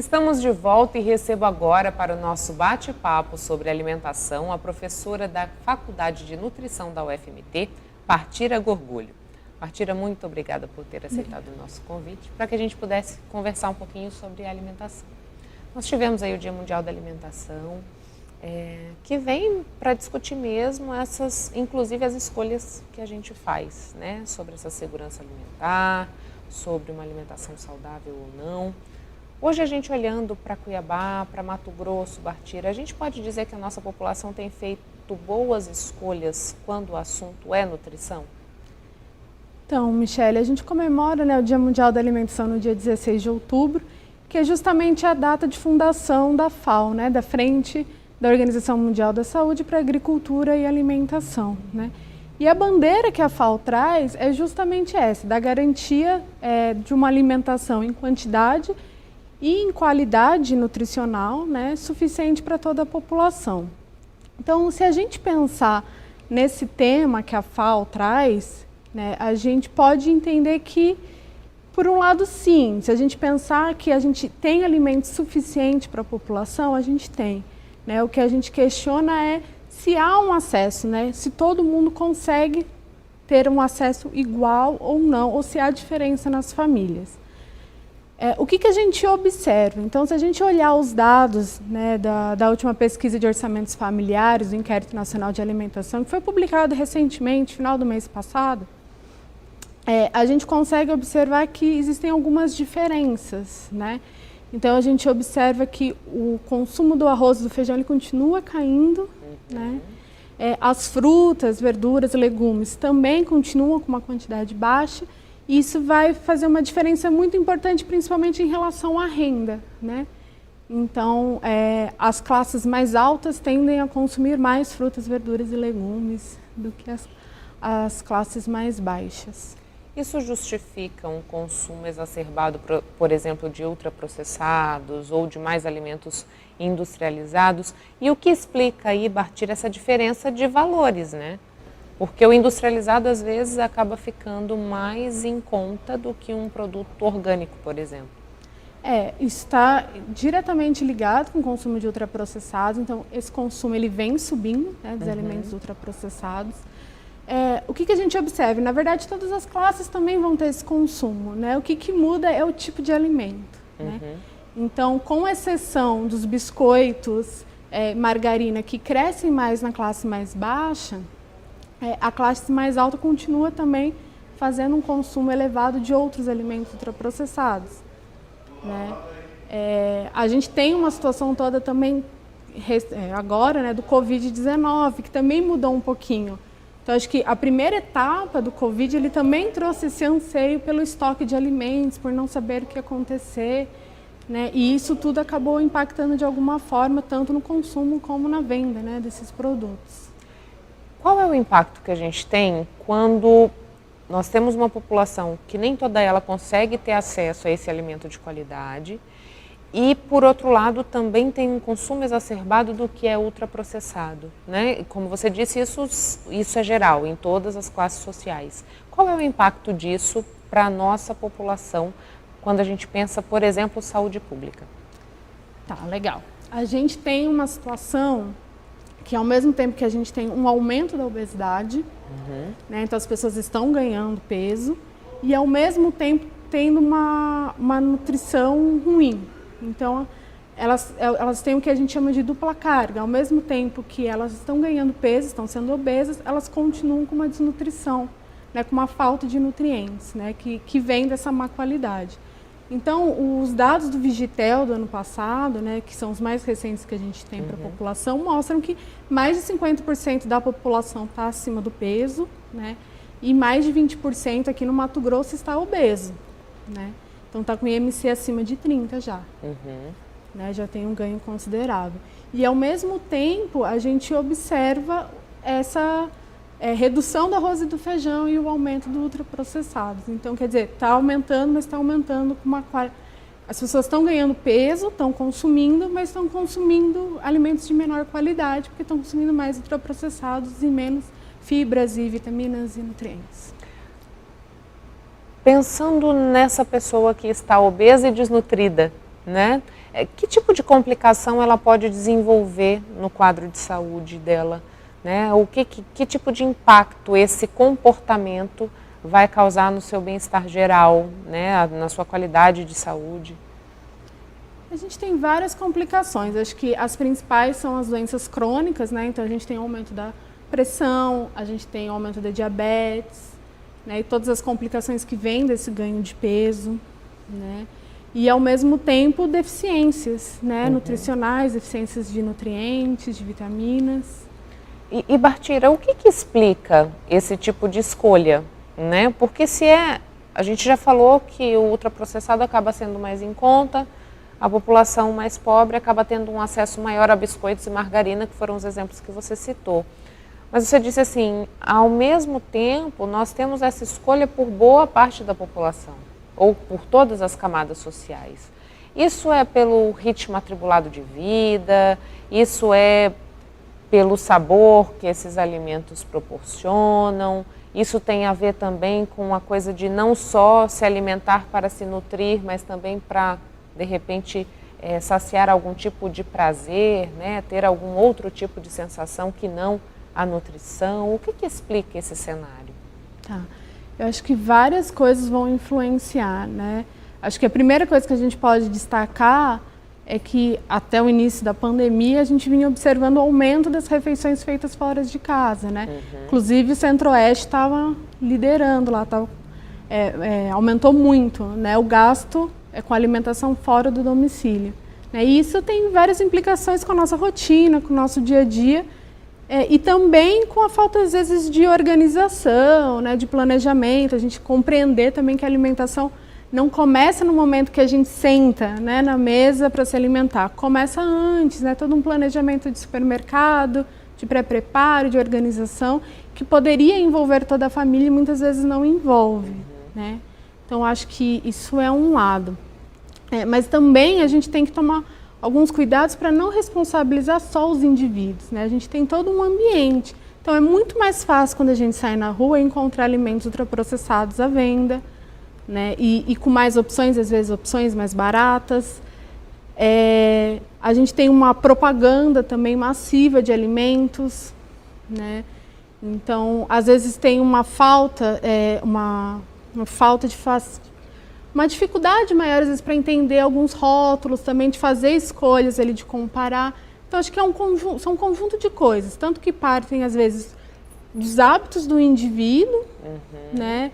Estamos de volta e recebo agora para o nosso bate-papo sobre alimentação a professora da Faculdade de Nutrição da UFMT, Partira Gorgulho. Partira, muito obrigada por ter aceitado o nosso convite para que a gente pudesse conversar um pouquinho sobre alimentação. Nós tivemos aí o Dia Mundial da Alimentação, que vem para discutir mesmo inclusive as escolhas que a gente faz, né, sobre essa segurança alimentar, sobre uma alimentação saudável ou não. Hoje a gente olhando para Cuiabá, para Mato Grosso, Partira, a gente pode dizer que a nossa população tem feito boas escolhas quando o assunto é nutrição? Então, Michele, a gente comemora, né, o Dia Mundial da Alimentação no dia 16 de outubro, que é justamente a data de fundação da FAO, né, da Frente da Organização Mundial da Saúde para Agricultura e Alimentação, né? E a bandeira que a FAO traz é justamente essa, da garantia de uma alimentação em quantidade e em qualidade nutricional, né, suficiente para toda a população. Então, se a gente pensar nesse tema que a FAO traz, né, a gente pode entender que, por um lado, sim, se a gente pensar que a gente tem alimento suficiente para a população, a gente tem. Né? O que a gente questiona é se há um acesso, né, se todo mundo consegue ter um acesso igual ou não, ou se há diferença nas famílias. O que a gente observa? Então, se a gente olhar os dados, né, da última pesquisa de orçamentos familiares, do Inquérito Nacional de Alimentação, que foi publicado recentemente, final do mês passado, a gente consegue observar que existem algumas diferenças, né? Então, a gente observa que o consumo do arroz e do feijão ele continua caindo, né? As frutas, verduras, legumes também continuam com uma quantidade baixa. Isso vai fazer uma diferença muito importante, principalmente em relação à renda, né? Então, as classes mais altas tendem a consumir mais frutas, verduras e legumes do que as classes mais baixas. Isso justifica um consumo exacerbado, por exemplo, de ultraprocessados ou de mais alimentos industrializados? E o que explica aí, Partira, essa diferença de valores, né? Porque o industrializado, às vezes, acaba ficando mais em conta do que um produto orgânico, por exemplo. Isso está diretamente ligado com o consumo de ultraprocessados. Então, esse consumo ele vem subindo, né, dos alimentos ultraprocessados. O que a gente observa? Na verdade, todas as classes também vão ter esse consumo, né? O que muda é o tipo de alimento, né? Então, com exceção dos biscoitos, margarina, que crescem mais na classe mais baixa, a classe mais alta continua também fazendo um consumo elevado de outros alimentos ultraprocessados, né? A gente tem uma situação toda também agora, né, do Covid-19, que também mudou um pouquinho. Então, acho que a primeira etapa do Covid, ele também trouxe esse anseio pelo estoque de alimentos, por não saber o que ia acontecer, né? E isso tudo acabou impactando de alguma forma, tanto no consumo como na venda, né, desses produtos. Qual é o impacto que a gente tem quando nós temos uma população que nem toda ela consegue ter acesso a esse alimento de qualidade e, por outro lado, também tem um consumo exacerbado do que é ultraprocessado, né? Como você disse, isso é geral, em todas as classes sociais. Qual é o impacto disso para a nossa população quando a gente pensa, por exemplo, saúde pública? Tá, legal. A gente tem uma situação que, ao mesmo tempo que a gente tem um aumento da obesidade, né, então as pessoas estão ganhando peso, e ao mesmo tempo tendo uma nutrição ruim. Então, elas têm o que a gente chama de dupla carga. Ao mesmo tempo que elas estão ganhando peso, estão sendo obesas, elas continuam com uma desnutrição, né, com uma falta de nutrientes, né, que vem dessa má qualidade. Então, os dados do Vigitel do ano passado, né, que são os mais recentes que a gente tem para a população, mostram que mais de 50% da população está acima do peso, né, e mais de 20% aqui no Mato Grosso está obeso, né? Então, está com IMC acima de 30 já, né, já tem um ganho considerável. E, ao mesmo tempo, a gente observa essa redução do arroz e do feijão e o aumento do ultraprocessados. Então, quer dizer, está aumentando, mas está aumentando com uma qualidade. As pessoas estão ganhando peso, estão consumindo, mas estão consumindo alimentos de menor qualidade, porque estão consumindo mais ultraprocessados e menos fibras e vitaminas e nutrientes. Pensando nessa pessoa que está obesa e desnutrida, né? Que tipo de complicação ela pode desenvolver no quadro de saúde dela, né? O que tipo de impacto esse comportamento vai causar no seu bem-estar geral, né? Na sua qualidade de saúde? A gente tem várias complicações. Acho que as principais são as doenças crônicas, né? Então a gente tem aumento da pressão, a gente tem aumento da diabetes, né? E todas as complicações que vêm desse ganho de peso, né? E ao mesmo tempo deficiências, né? Nutricionais, deficiências de nutrientes, de vitaminas. E Bartira, o que explica esse tipo de escolha, né? Porque a gente já falou que o ultraprocessado acaba sendo mais em conta, a população mais pobre acaba tendo um acesso maior a biscoitos e margarina, que foram os exemplos que você citou. Mas você disse assim, ao mesmo tempo, nós temos essa escolha por boa parte da população, ou por todas as camadas sociais. Isso é pelo ritmo atribulado de vida, isso é pelo sabor que esses alimentos proporcionam, isso tem a ver também com a coisa de não só se alimentar para se nutrir, mas também para, de repente, saciar algum tipo de prazer, né? Ter algum outro tipo de sensação que não a nutrição. O que explica esse cenário? Tá. Eu acho que várias coisas vão influenciar, né? Acho que a primeira coisa que a gente pode destacar é que até o início da pandemia a gente vinha observando o aumento das refeições feitas fora de casa, né? Inclusive o Centro-Oeste estava liderando lá, aumentou muito, né? O gasto com alimentação fora do domicílio, né? E isso tem várias implicações com a nossa rotina, com o nosso dia a dia, e também com a falta às vezes de organização, né? De planejamento, a gente compreender também que a alimentação não começa no momento que a gente senta, né, na mesa para se alimentar. Começa antes, né, todo um planejamento de supermercado, de pré-preparo, de organização, que poderia envolver toda a família e muitas vezes não envolve, né? Então, acho que isso é um lado. Mas também a gente tem que tomar alguns cuidados para não responsabilizar só os indivíduos, né? A gente tem todo um ambiente. Então, é muito mais fácil quando a gente sai na rua encontrar alimentos ultraprocessados à venda, né? E com mais opções, às vezes opções mais baratas. A gente tem uma propaganda também massiva de alimentos, né? Então, às vezes tem uma falta, uma dificuldade maior, às vezes, para entender alguns rótulos, também de fazer escolhas ali, de comparar. Então, acho que são um conjunto de coisas, tanto que partem, às vezes, dos hábitos do indivíduo, né?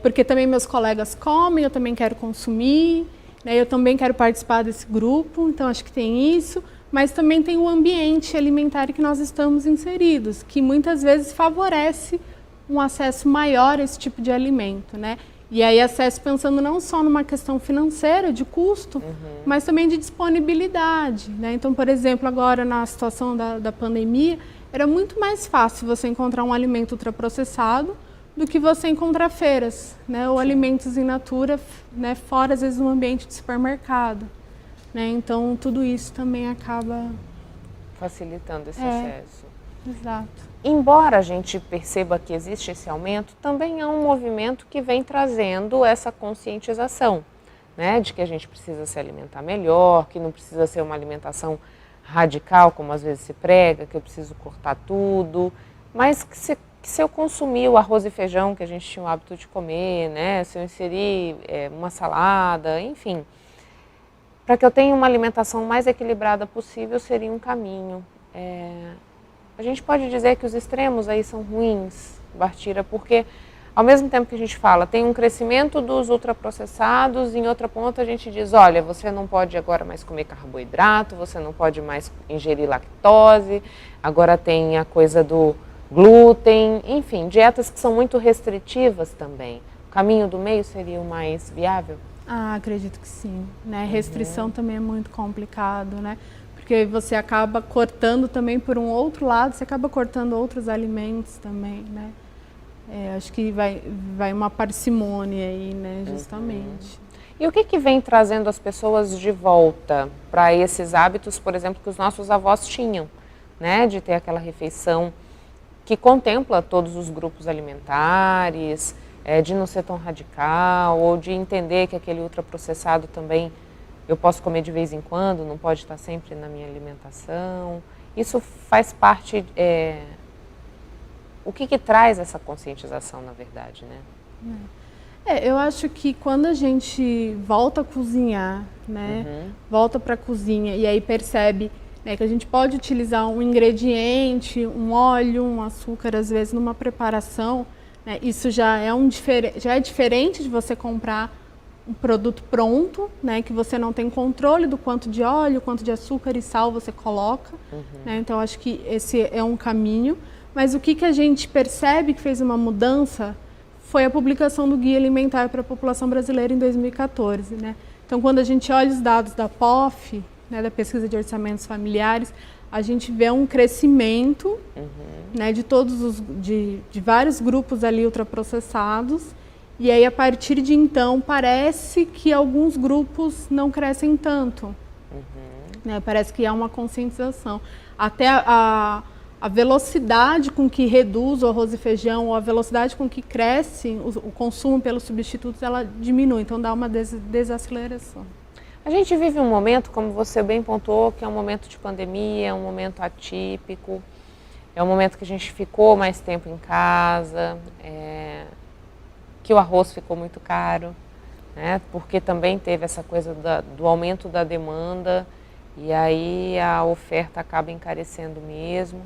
Porque também meus colegas comem, eu também quero consumir, né? Eu também quero participar desse grupo, então acho que tem isso, mas também tem o ambiente alimentar que nós estamos inseridos, que muitas vezes favorece um acesso maior a esse tipo de alimento, né? E aí acesso pensando não só numa questão financeira, de custo, mas também de disponibilidade, né? Então, por exemplo, agora na situação da pandemia, era muito mais fácil você encontrar um alimento ultraprocessado do que você encontrar feiras, né? Ou alimentos in natura, né? Fora, às vezes, no ambiente de supermercado, né? Então, tudo isso também acaba facilitando esse acesso. Exato. Embora a gente perceba que existe esse aumento, também há um movimento que vem trazendo essa conscientização, né? De que a gente precisa se alimentar melhor, que não precisa ser uma alimentação radical, como às vezes se prega, que eu preciso cortar tudo, mas que se eu consumir o arroz e feijão que a gente tinha o hábito de comer, né? Se eu inserir uma salada, enfim, para que eu tenha uma alimentação mais equilibrada possível, seria um caminho. A gente pode dizer que os extremos aí são ruins, Bartira, porque ao mesmo tempo que a gente fala, tem um crescimento dos ultraprocessados, em outra ponta a gente diz, olha, você não pode agora mais comer carboidrato, você não pode mais ingerir lactose, agora tem a coisa do glúten, enfim, dietas que são muito restritivas também. O caminho do meio seria o mais viável? Acredito que sim, né? Restrição também é muito complicado, né? Porque você acaba cortando também por um outro lado, você acaba cortando outros alimentos também, né? Acho que vai uma parcimônia aí, né, justamente. E o que vem trazendo as pessoas de volta para esses hábitos, por exemplo, que os nossos avós tinham, né? De ter aquela refeição que contempla todos os grupos alimentares, de não ser tão radical, ou de entender que aquele ultraprocessado também eu posso comer de vez em quando, não pode estar sempre na minha alimentação. Isso faz parte... O que traz essa conscientização, na verdade, né? Eu acho que quando a gente volta a cozinhar, né, volta para a cozinha e aí percebe, né, que a gente pode utilizar um ingrediente, um óleo, um açúcar, às vezes, numa preparação, né, isso já é diferente de você comprar um produto pronto, né, que você não tem controle do quanto de óleo, quanto de açúcar e sal você coloca. Né, então, acho que esse é um caminho. Mas o que a gente percebe que fez uma mudança foi a publicação do Guia Alimentar para a População Brasileira em 2014. Né? Então, quando a gente olha os dados da POF, né, da Pesquisa de Orçamentos Familiares, a gente vê um crescimento né, de vários grupos ali ultraprocessados. E aí, a partir de então, parece que alguns grupos não crescem tanto. Né? Parece que há uma conscientização. Até a velocidade com que reduz o arroz e feijão, ou a velocidade com que cresce o consumo pelos substitutos, ela diminui, então dá uma desaceleração. A gente vive um momento, como você bem pontuou, que é um momento de pandemia, é um momento atípico, é um momento que a gente ficou mais tempo em casa, que o arroz ficou muito caro, né, porque também teve essa coisa do aumento da demanda, e aí a oferta acaba encarecendo mesmo.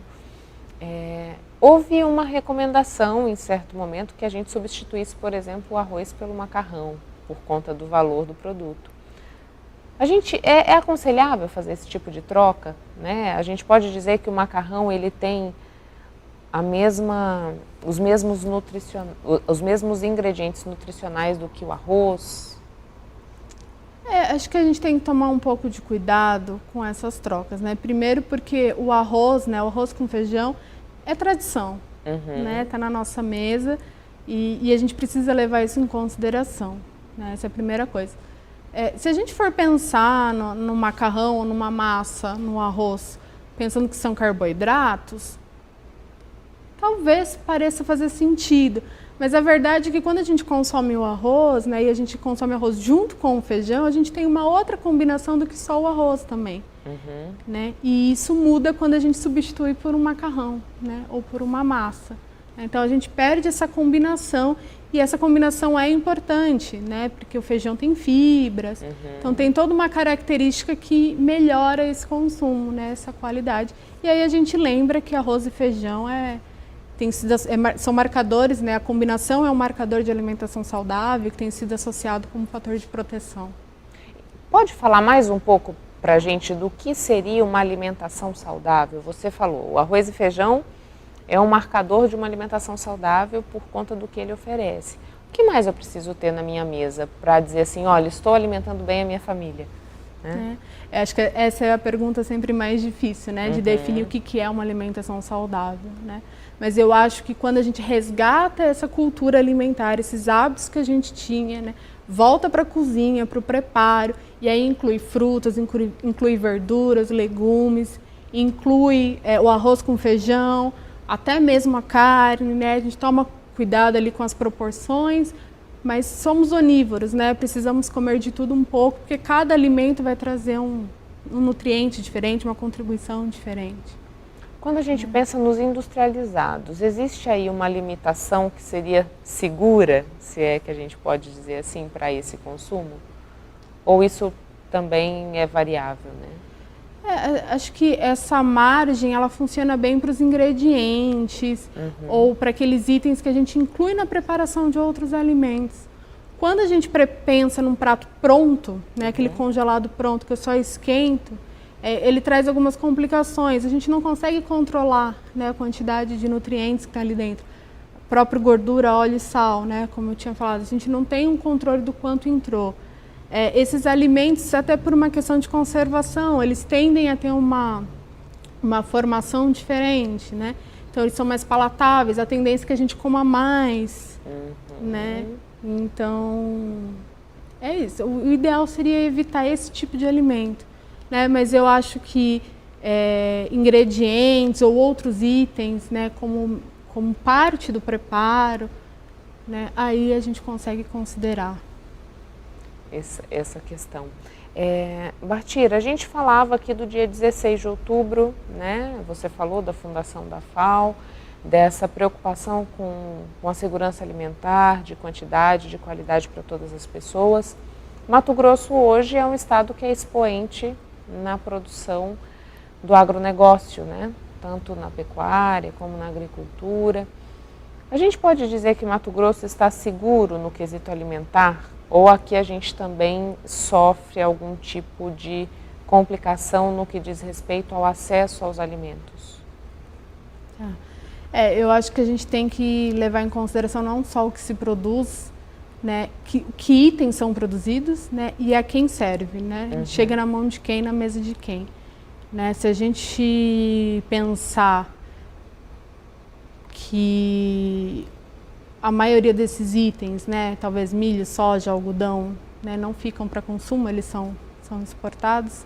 Houve uma recomendação em certo momento que a gente substituísse, por exemplo, o arroz pelo macarrão, por conta do valor do produto. É aconselhável fazer esse tipo de troca, né? A gente pode dizer que o macarrão ele tem os mesmos ingredientes nutricionais do que o arroz? Acho que a gente tem que tomar um pouco de cuidado com essas trocas, né? Primeiro porque o arroz, né, o arroz com feijão é tradição, né? Tá na nossa mesa e a gente precisa levar isso em consideração, né? Essa é a primeira coisa. Se a gente for pensar no macarrão, numa massa, no arroz, pensando que são carboidratos, talvez pareça fazer sentido. Mas a verdade é que quando a gente consome o arroz, né, e a gente consome arroz junto com o feijão, a gente tem uma outra combinação do que só o arroz também. Né? E isso muda quando a gente substitui por um macarrão, né, ou por uma massa. Então a gente perde essa combinação e essa combinação é importante, né, porque o feijão tem fibras, então tem toda uma característica que melhora esse consumo, né, essa qualidade. E aí a gente lembra que arroz e feijão são marcadores, né? A combinação é um marcador de alimentação saudável que tem sido associado como fator de proteção. Pode falar mais um pouco para a gente do que seria uma alimentação saudável? Você falou, o arroz e feijão é um marcador de uma alimentação saudável por conta do que ele oferece. O que mais eu preciso ter na minha mesa para dizer assim, olha, estou alimentando bem a minha família? Né? Acho que essa é a pergunta sempre mais difícil, né? De definir o que é uma alimentação saudável, né? Mas eu acho que quando a gente resgata essa cultura alimentar, esses hábitos que a gente tinha, né? Volta para a cozinha, para o preparo, e aí inclui frutas, inclui verduras, legumes, inclui o arroz com feijão, até mesmo a carne, né? A gente toma cuidado ali com as proporções, mas somos onívoros, né? Precisamos comer de tudo um pouco, porque cada alimento vai trazer um nutriente diferente, uma contribuição diferente. Quando a gente pensa nos industrializados, existe aí uma limitação que seria segura, se é que a gente pode dizer assim, para esse consumo? Ou isso também é variável, né? Acho que essa margem, ela funciona bem para os ingredientes ou para aqueles itens que a gente inclui na preparação de outros alimentos. Quando a gente pensa num prato pronto, né, aquele congelado pronto que eu só esquento, ele traz algumas complicações. A gente não consegue controlar, né, a quantidade de nutrientes que está ali dentro. Próprio gordura, óleo e sal, né, como eu tinha falado, a gente não tem um controle do quanto entrou. Esses alimentos, até por uma questão de conservação, eles tendem a ter uma formação diferente, né? Então, eles são mais palatáveis, a tendência é que a gente coma mais, né? Então, é isso. O ideal seria evitar esse tipo de alimento, né? Mas eu acho que ingredientes ou outros itens, né, como parte do preparo, né, aí a gente consegue considerar essa questão. Bartira, a gente falava aqui do dia 16 de outubro, né? Você falou da fundação da FAO, dessa preocupação com a segurança alimentar, de quantidade, de qualidade para todas as pessoas. Mato Grosso hoje é um estado que é expoente na produção do agronegócio, né? Tanto na pecuária como na agricultura. A gente pode dizer que Mato Grosso está seguro no quesito alimentar? Ou aqui a gente também sofre algum tipo de complicação no que diz respeito ao acesso aos alimentos? Eu acho que a gente tem que levar em consideração não só o que se produz, né, que itens são produzidos, né, e a quem serve, né? Chega na mão de quem, na mesa de quem. Né? Se a gente pensar que a maioria desses itens, né, talvez milho, soja, algodão, né, não ficam para consumo, eles são exportados,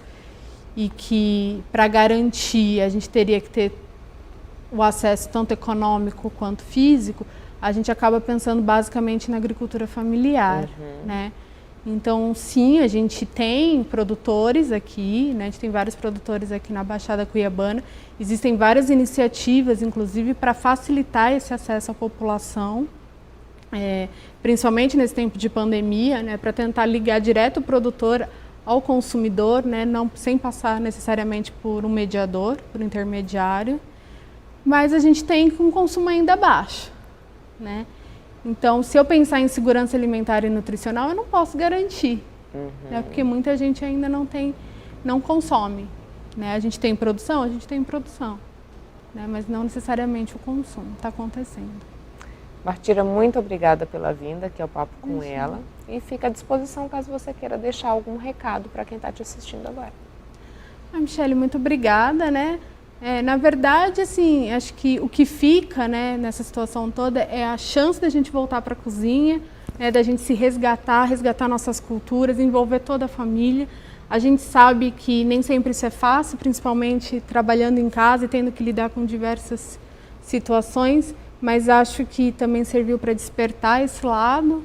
e que para garantir a gente teria que ter o acesso tanto econômico quanto físico, a gente acaba pensando basicamente na agricultura familiar, né? Então, sim, a gente tem produtores aqui, né? A gente tem vários produtores aqui na Baixada Cuiabana. Existem várias iniciativas, inclusive, para facilitar esse acesso à população, principalmente nesse tempo de pandemia, né? Para tentar ligar direto o produtor ao consumidor, né? Não, sem passar necessariamente por um mediador, por um intermediário. Mas a gente tem um consumo ainda baixo, né? Então, se eu pensar em segurança alimentar e nutricional, eu não posso garantir, né? Porque muita gente ainda não consome, né? A gente tem produção, né? Mas não necessariamente o consumo está acontecendo. Bartira, muito obrigada pela vinda aqui ao Papo com ela, e fica à disposição caso você queira deixar algum recado para quem está te assistindo agora. Michele, muito obrigada, né? Na verdade, assim, acho que o que fica, né, nessa situação toda é a chance da gente voltar para a cozinha, né, da gente se resgatar nossas culturas, envolver toda a família. A gente sabe que nem sempre isso é fácil, principalmente trabalhando em casa e tendo que lidar com diversas situações, mas acho que também serviu para despertar esse lado,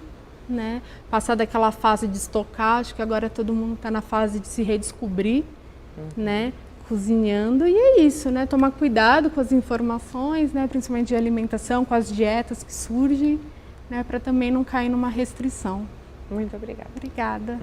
né, passar daquela fase de estocar. Acho que agora todo mundo está na fase de se redescobrir, né, cozinhando, e é isso, né? Tomar cuidado com as informações, né? Principalmente de alimentação, com as dietas que surgem, né? Para também não cair numa restrição. Muito obrigada. Obrigada.